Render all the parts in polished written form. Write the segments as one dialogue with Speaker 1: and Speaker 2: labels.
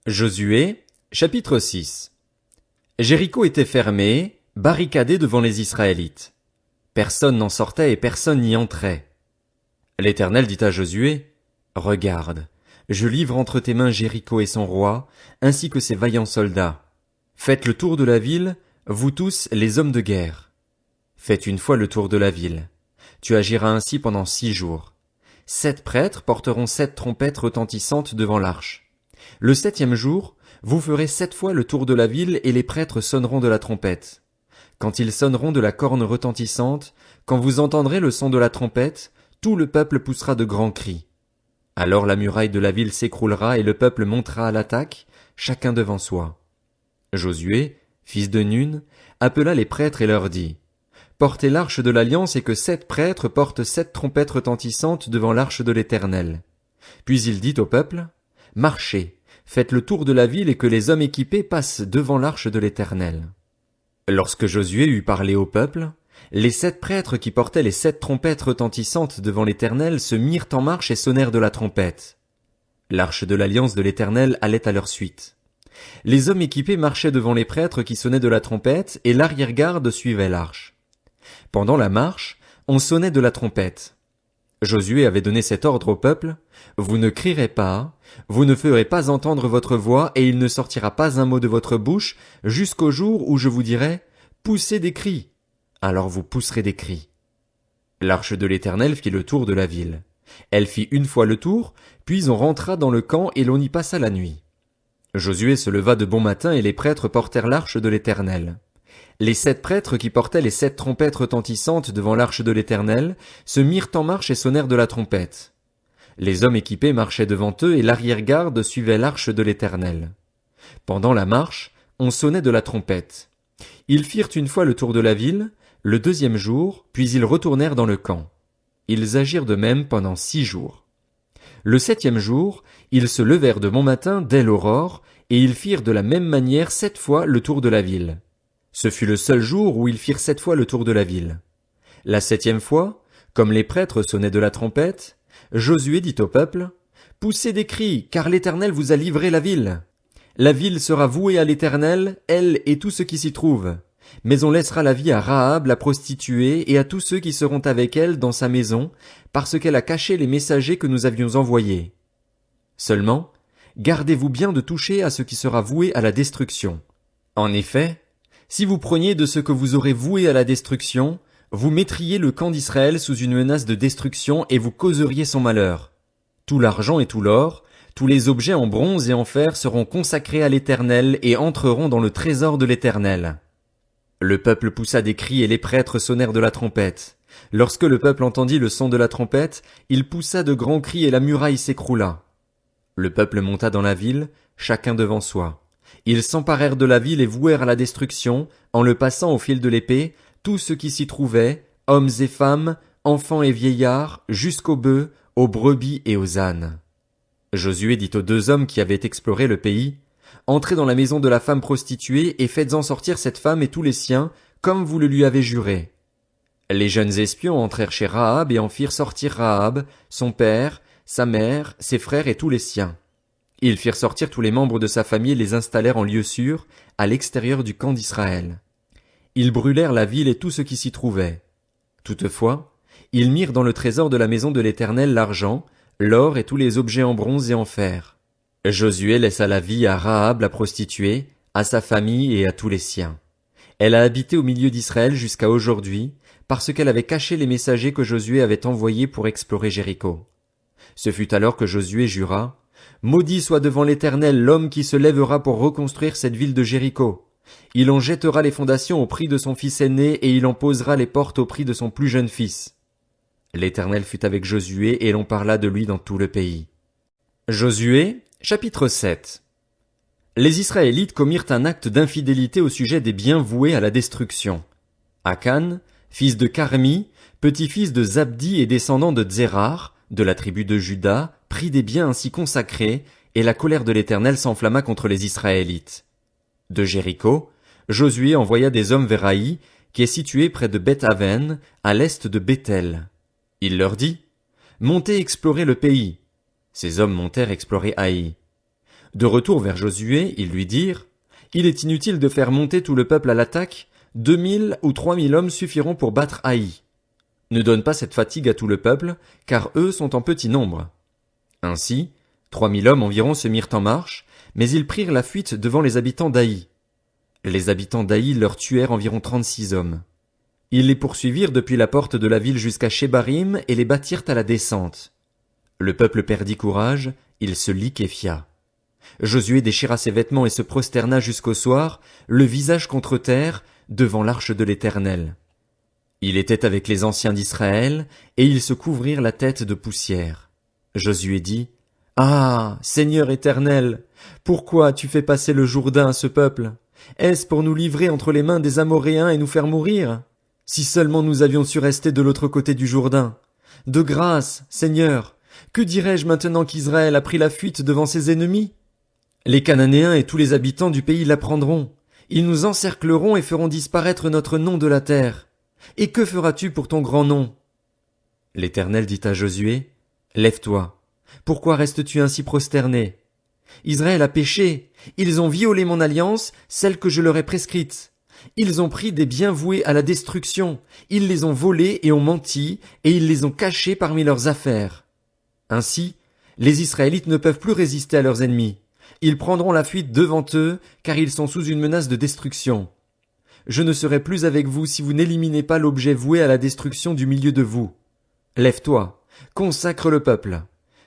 Speaker 1: Josué, chapitre 6. Jéricho était fermé, barricadé devant les Israélites. Personne n'en sortait et personne n'y entrait. L'Éternel dit à Josué, « Regarde, je livre entre tes mains Jéricho et son roi, ainsi que ses vaillants soldats. Faites le tour de la ville, vous tous les hommes de guerre. Faites une fois le tour de la ville. Tu agiras ainsi pendant 6 jours. 7 prêtres porteront 7 trompettes retentissantes devant l'arche. Le 7e jour, vous ferez 7 fois le tour de la ville et les prêtres sonneront de la trompette. Quand ils sonneront de la corne retentissante, quand vous entendrez le son de la trompette, tout le peuple poussera de grands cris. Alors la muraille de la ville s'écroulera et le peuple montera à l'attaque, chacun devant soi. Josué, fils de Nun, appela les prêtres et leur dit, « Portez l'arche de l'alliance et que 7 prêtres portent 7 trompettes retentissantes devant l'arche de l'Éternel. » Puis il dit au peuple, « Marchez, faites le tour de la ville et que les hommes équipés passent devant l'arche de l'Éternel. » Lorsque Josué eut parlé au peuple, les 7 prêtres qui portaient les 7 trompettes retentissantes devant l'Éternel se mirent en marche et sonnèrent de la trompette. L'arche de l'alliance de l'Éternel allait à leur suite. Les hommes équipés marchaient devant les prêtres qui sonnaient de la trompette et l'arrière-garde suivait l'arche. Pendant la marche, on sonnait de la trompette. Josué avait donné cet ordre au peuple, « Vous ne crierez pas, vous ne ferez pas entendre votre voix et il ne sortira pas un mot de votre bouche jusqu'au jour où je vous dirai, poussez des cris. Alors vous pousserez des cris. » L'arche de l'Éternel fit le tour de la ville. Elle fit une fois le tour, puis on rentra dans le camp et l'on y passa la nuit. Josué se leva de bon matin et les prêtres portèrent l'arche de l'Éternel. Les 7 prêtres qui portaient les 7 trompettes retentissantes devant l'arche de l'Éternel se mirent en marche et sonnèrent de la trompette. Les hommes équipés marchaient devant eux et l'arrière-garde suivait l'arche de l'Éternel. Pendant la marche, on sonnait de la trompette. Ils firent une fois le tour de la ville, le 2e jour, puis ils retournèrent dans le camp. Ils agirent de même pendant 6 jours. Le 7e jour, ils se levèrent de bon matin dès l'aurore, et ils firent de la même manière 7 fois le tour de la ville. Ce fut le seul jour où ils firent 7 fois le tour de la ville. La 7e fois, comme les prêtres sonnaient de la trompette, Josué dit au peuple, « Poussez des cris, car l'Éternel vous a livré la ville. La ville sera vouée à l'Éternel, elle et tout ce qui s'y trouve. Mais on laissera la vie à Rahab la prostituée et à tous ceux qui seront avec elle dans sa maison, parce qu'elle a caché les messagers que nous avions envoyés. Seulement, gardez-vous bien de toucher à ce qui sera voué à la destruction. En effet, si vous preniez de ce que vous aurez voué à la destruction, vous mettriez le camp d'Israël sous une menace de destruction et vous causeriez son malheur. Tout l'argent et tout l'or, tous les objets en bronze et en fer seront consacrés à l'Éternel et entreront dans le trésor de l'Éternel. » Le peuple poussa des cris et les prêtres sonnèrent de la trompette. Lorsque le peuple entendit le son de la trompette, il poussa de grands cris et la muraille s'écroula. Le peuple monta dans la ville, chacun devant soi. Ils s'emparèrent de la ville et vouèrent à la destruction, en le passant au fil de l'épée, tout ce qui s'y trouvait, hommes et femmes, enfants et vieillards, jusqu'aux bœufs, aux brebis et aux ânes. Josué dit aux 2 hommes qui avaient exploré le pays, « Entrez dans la maison de la femme prostituée et faites-en sortir cette femme et tous les siens, comme vous le lui avez juré. » Les jeunes espions entrèrent chez Rahab et en firent sortir Rahab, son père, sa mère, ses frères et tous les siens. Ils firent sortir tous les membres de sa famille et les installèrent en lieu sûr, à l'extérieur du camp d'Israël. Ils brûlèrent la ville et tout ce qui s'y trouvait. Toutefois, ils mirent dans le trésor de la maison de l'Éternel l'argent, l'or et tous les objets en bronze et en fer. Josué laissa la vie à Rahab la prostituée, à sa famille et à tous les siens. Elle a habité au milieu d'Israël jusqu'à aujourd'hui, parce qu'elle avait caché les messagers que Josué avait envoyés pour explorer Jéricho. Ce fut alors que Josué jura, « Maudit soit devant l'Éternel l'homme qui se lèvera pour reconstruire cette ville de Jéricho. Il en jettera les fondations au prix de son fils aîné et il en posera les portes au prix de son plus jeune fils. » L'Éternel fut avec Josué et l'on parla de lui dans tout le pays. Josué, chapitre 7. Les Israélites commirent un acte d'infidélité au sujet des biens voués à la destruction. Akan, fils de Carmi, petit-fils de Zabdi et descendant de Zérar, de la tribu de Juda, prit des biens ainsi consacrés, et la colère de l'Éternel s'enflamma contre les Israélites. De Jéricho, Josué envoya des hommes vers Haï, qui est situé près de Beth-Aven, à l'est de Béthel. Il leur dit, « Montez explorer le pays. » Ces hommes montèrent explorer Haï. De retour vers Josué, ils lui dirent, il est inutile de faire monter tout le peuple à l'attaque, 2000 ou 3000 hommes suffiront pour battre Haï. Ne donne pas cette fatigue à tout le peuple, car eux sont en petit nombre. Ainsi, 3000 hommes environ se mirent en marche, mais ils prirent la fuite devant les habitants d'Haï. Les habitants d'Haï leur tuèrent environ 36 hommes. Ils les poursuivirent depuis la porte de la ville jusqu'à Shebarim et les battirent à la descente. Le peuple perdit courage, il se liquéfia. Josué déchira ses vêtements et se prosterna jusqu'au soir, le visage contre terre, devant l'arche de l'Éternel. Il était avec les anciens d'Israël, et ils se couvrirent la tête de poussière. Josué dit, « Ah, Seigneur éternel, pourquoi as-tu fait passer le Jourdain à ce peuple? Est-ce pour nous livrer entre les mains des Amoréens et nous faire mourir? Si seulement nous avions su rester de l'autre côté du Jourdain. De grâce, Seigneur, que dirais-je maintenant qu'Israël a pris la fuite devant ses ennemis? Les Cananéens et tous les habitants du pays l'apprendront. Ils nous encercleront et feront disparaître notre nom de la terre. Et que feras-tu pour ton grand nom? » L'Éternel dit à Josué, « Lève-toi. Pourquoi restes-tu ainsi prosterné? Israël a péché. Ils ont violé mon alliance, celle que je leur ai prescrite. Ils ont pris des biens voués à la destruction. Ils les ont volés et ont menti, et ils les ont cachés parmi leurs affaires. Ainsi, les Israélites ne peuvent plus résister à leurs ennemis. Ils prendront la fuite devant eux, car ils sont sous une menace de destruction. Je ne serai plus avec vous si vous n'éliminez pas l'objet voué à la destruction du milieu de vous. Lève-toi, consacre le peuple.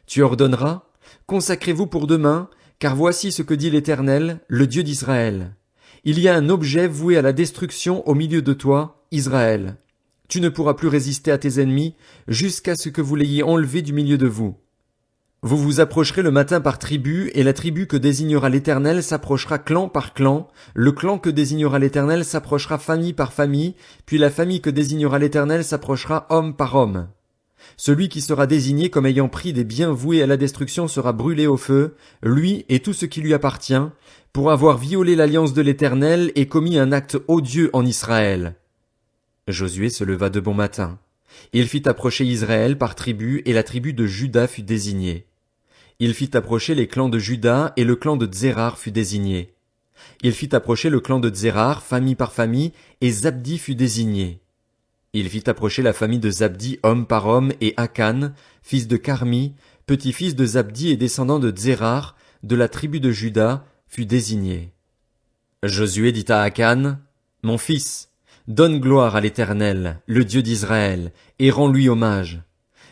Speaker 1: Tu ordonneras, consacrez-vous pour demain, car voici ce que dit l'Éternel, le Dieu d'Israël. Il y a un objet voué à la destruction au milieu de toi, Israël. Tu ne pourras plus résister à tes ennemis, jusqu'à ce que vous l'ayez enlevé du milieu de vous. Vous vous approcherez le matin par tribu, et la tribu que désignera l'Éternel s'approchera clan par clan, le clan que désignera l'Éternel s'approchera famille par famille, puis la famille que désignera l'Éternel s'approchera homme par homme. Celui qui sera désigné comme ayant pris des biens voués à la destruction sera brûlé au feu, lui et tout ce qui lui appartient, pour avoir violé l'alliance de l'Éternel et commis un acte odieux en Israël. Josué se leva de bon matin. Il fit approcher Israël par tribu, et la tribu de Juda fut désignée. Il fit approcher les clans de Juda, et le clan de Tsérar fut désigné. Il fit approcher le clan de Tsérar, famille par famille, et Zabdi fut désigné. Il fit approcher la famille de Zabdi homme par homme, et Akan, fils de Carmi, petit-fils de Zabdi et descendant de Tsérar, de la tribu de Juda, fut désigné. Josué dit à Akan, « Mon fils, donne gloire à l'Éternel, le Dieu d'Israël, et rends-lui hommage.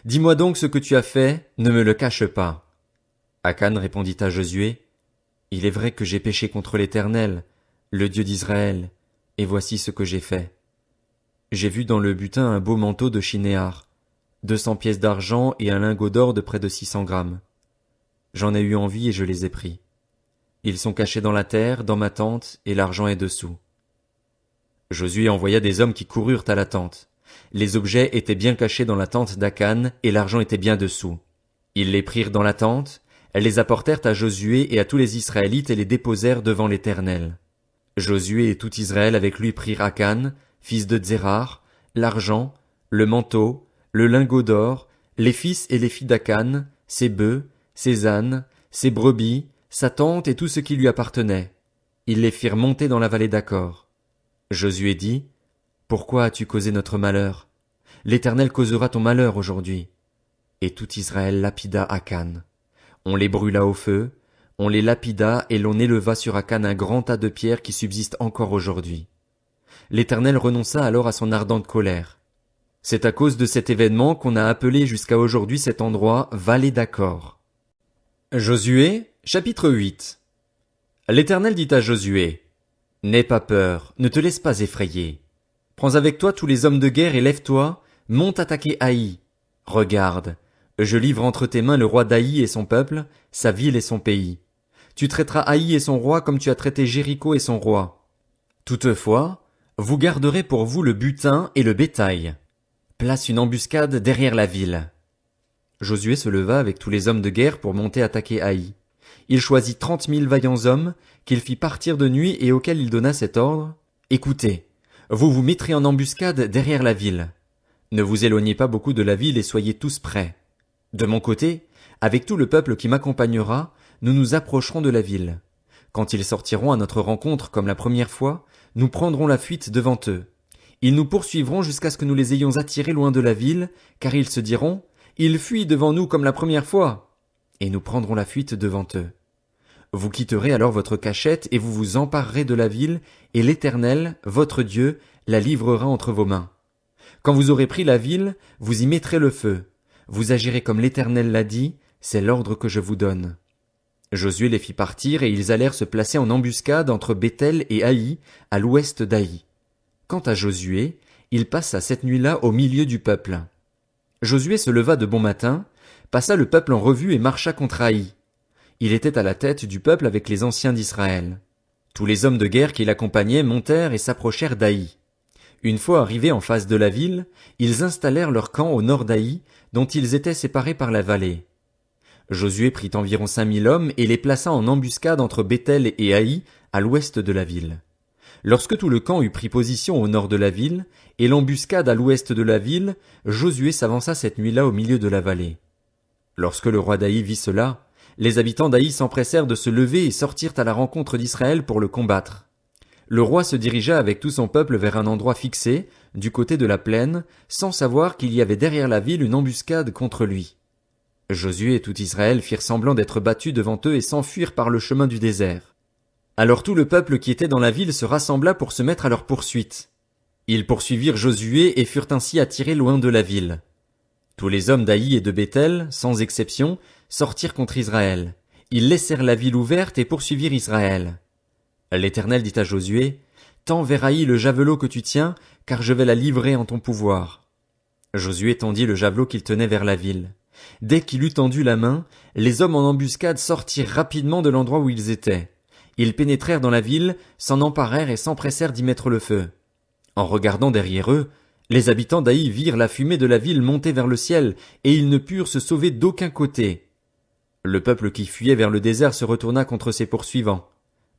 Speaker 1: Dis-moi donc ce que tu as fait, ne me le cache pas. » Akan répondit à Josué, « Il est vrai que j'ai péché contre l'Éternel, le Dieu d'Israël, et voici ce que j'ai fait. J'ai vu dans le butin un beau manteau de Shinéar, 200 pièces d'argent et un lingot d'or de près de 600 grammes. J'en ai eu envie et je les ai pris. Ils sont cachés dans la terre, dans ma tente, et l'argent est dessous. » Josué envoya des hommes qui coururent à la tente. Les objets étaient bien cachés dans la tente d'Akan, et l'argent était bien dessous. Ils les prirent dans la tente, les apportèrent à Josué et à tous les Israélites et les déposèrent devant l'Éternel. Josué et tout Israël avec lui prirent Akan, fils de Tsérar, l'argent, le manteau, le lingot d'or, les fils et les filles d'Akan, ses bœufs, ses ânes, ses brebis, sa tente et tout ce qui lui appartenait. Ils les firent monter dans la vallée d'Acor. Josué dit, « Pourquoi as-tu causé notre malheur? L'Éternel causera ton malheur aujourd'hui. » Et tout Israël lapida Akan. On les brûla au feu, on les lapida et l'on éleva sur Akan un grand tas de pierres qui subsiste encore aujourd'hui. L'Éternel renonça alors à son ardente colère. C'est à cause de cet événement qu'on a appelé jusqu'à aujourd'hui cet endroit Vallée d'Acor. Josué, chapitre 8. L'Éternel dit à Josué, « N'aie pas peur, ne te laisse pas effrayer. Prends avec toi tous les hommes de guerre et lève-toi, monte attaquer Haï. Regarde, je livre entre tes mains le roi d'Haï et son peuple, sa ville et son pays. Tu traiteras Haï et son roi comme tu as traité Jéricho et son roi. Toutefois, vous garderez pour vous le butin et le bétail. Place une embuscade derrière la ville. » Josué se leva avec tous les hommes de guerre pour monter attaquer Haï. Il choisit 30 000 vaillants hommes, qu'il fit partir de nuit et auxquels il donna cet ordre. « Écoutez, vous vous mettrez en embuscade derrière la ville. Ne vous éloignez pas beaucoup de la ville et soyez tous prêts. De mon côté, avec tout le peuple qui m'accompagnera, nous nous approcherons de la ville. Quand ils sortiront à notre rencontre comme la première fois, nous prendrons la fuite devant eux. Ils nous poursuivront jusqu'à ce que nous les ayons attirés loin de la ville, car ils se diront, ils fuient devant nous comme la première fois. Et nous prendrons la fuite devant eux. Vous quitterez alors votre cachette et vous vous emparerez de la ville, et l'Éternel, votre Dieu, la livrera entre vos mains. Quand vous aurez pris la ville, vous y mettrez le feu. Vous agirez comme l'Éternel l'a dit, c'est l'ordre que je vous donne. Josué les fit partir et ils allèrent se placer en embuscade entre Béthel et Haï, à l'ouest d'Haï. Quant à Josué, il passa cette nuit-là au milieu du peuple. Josué se leva de bon matin, passa le peuple en revue et marcha contre Haï. Il était à la tête du peuple avec les anciens d'Israël. Tous les hommes de guerre qui l'accompagnaient montèrent et s'approchèrent d'Haï. Une fois arrivés en face de la ville, ils installèrent leur camp au nord d'Haï, dont ils étaient séparés par la vallée. Josué prit environ 5000 hommes et les plaça en embuscade entre Béthel et Haï, à l'ouest de la ville. Lorsque tout le camp eut pris position au nord de la ville, et l'embuscade à l'ouest de la ville, Josué s'avança cette nuit-là au milieu de la vallée. Lorsque le roi d'Haï vit cela, les habitants d'Haï s'empressèrent de se lever et sortirent à la rencontre d'Israël pour le combattre. Le roi se dirigea avec tout son peuple vers un endroit fixé, du côté de la plaine, sans savoir qu'il y avait derrière la ville une embuscade contre lui. Josué et tout Israël firent semblant d'être battus devant eux et s'enfuirent par le chemin du désert. Alors tout le peuple qui était dans la ville se rassembla pour se mettre à leur poursuite. Ils poursuivirent Josué et furent ainsi attirés loin de la ville. Tous les hommes d'Haï et de Béthel, sans exception, sortirent contre Israël. Ils laissèrent la ville ouverte et poursuivirent Israël. L'Éternel dit à Josué, « Tends vers Haï le javelot que tu tiens, car je vais la livrer en ton pouvoir. » Josué tendit le javelot qu'il tenait vers la ville. Dès qu'il eut tendu la main, les hommes en embuscade sortirent rapidement de l'endroit où ils étaient. Ils pénétrèrent dans la ville, s'en emparèrent et s'empressèrent d'y mettre le feu. En regardant derrière eux, les habitants d'Haï virent la fumée de la ville monter vers le ciel, et ils ne purent se sauver d'aucun côté. Le peuple qui fuyait vers le désert se retourna contre ses poursuivants.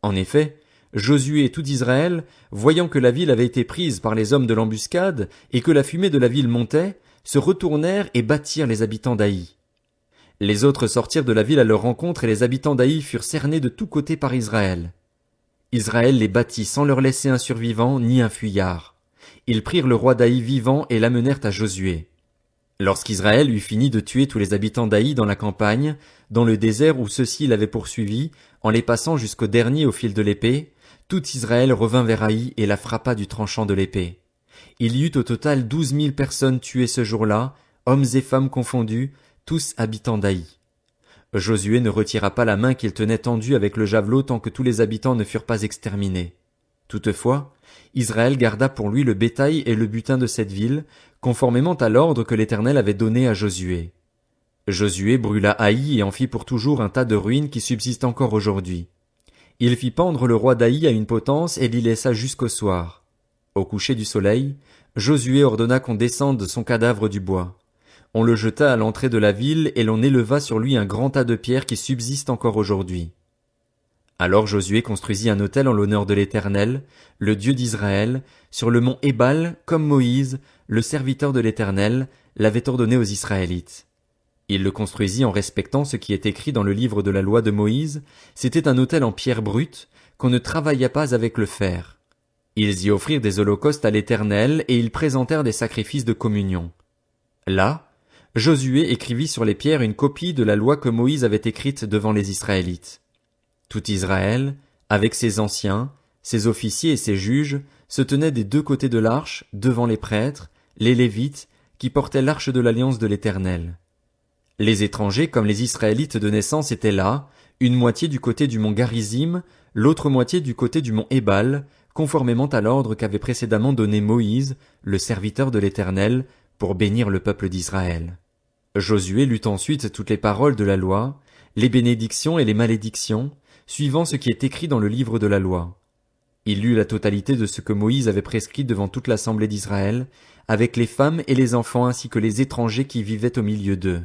Speaker 1: En effet, Josué et tout Israël, voyant que la ville avait été prise par les hommes de l'embuscade, et que la fumée de la ville montait, se retournèrent et battirent les habitants d'Haï. Les autres sortirent de la ville à leur rencontre et les habitants d'Haï furent cernés de tous côtés par Israël. Israël les battit sans leur laisser un survivant ni un fuyard. Ils prirent le roi d'Haï vivant et l'amenèrent à Josué. Lorsqu'Israël eut fini de tuer tous les habitants d'Haï dans la campagne, dans le désert où ceux-ci l'avaient poursuivi, en les passant jusqu'au dernier au fil de l'épée, tout Israël revint vers Haï et la frappa du tranchant de l'épée. Il y eut au total 12 000 personnes tuées ce jour-là, hommes et femmes confondus, tous habitants d'Haï. Josué ne retira pas la main qu'il tenait tendue avec le javelot tant que tous les habitants ne furent pas exterminés. Toutefois, Israël garda pour lui le bétail et le butin de cette ville, conformément à l'ordre que l'Éternel avait donné à Josué. Josué brûla Haï et en fit pour toujours un tas de ruines qui subsistent encore aujourd'hui. Il fit pendre le roi d'Haï à une potence et l'y laissa jusqu'au soir. Au coucher du soleil, Josué ordonna qu'on descende son cadavre du bois. On le jeta à l'entrée de la ville et l'on éleva sur lui un grand tas de pierres qui subsistent encore aujourd'hui. Alors Josué construisit un autel en l'honneur de l'Éternel, le Dieu d'Israël, sur le mont Ébal, comme Moïse, le serviteur de l'Éternel, l'avait ordonné aux Israélites. Il le construisit en respectant ce qui est écrit dans le livre de la loi de Moïse, c'était un autel en pierre brute, qu'on ne travailla pas avec le fer. Ils y offrirent des holocaustes à l'Éternel et ils présentèrent des sacrifices de communion. Là, Josué écrivit sur les pierres une copie de la loi que Moïse avait écrite devant les Israélites. Tout Israël, avec ses anciens, ses officiers et ses juges, se tenait des deux côtés de l'arche, devant les prêtres, les Lévites, qui portaient l'arche de l'alliance de l'Éternel. Les étrangers comme les Israélites de naissance étaient là, une moitié du côté du mont Garizim, l'autre moitié du côté du mont Ébal, conformément à l'ordre qu'avait précédemment donné Moïse, le serviteur de l'Éternel, pour bénir le peuple d'Israël. Josué lut ensuite toutes les paroles de la loi, les bénédictions et les malédictions, suivant ce qui est écrit dans le livre de la loi. Il lut la totalité de ce que Moïse avait prescrit devant toute l'assemblée d'Israël, avec les femmes et les enfants ainsi que les étrangers qui vivaient au milieu d'eux.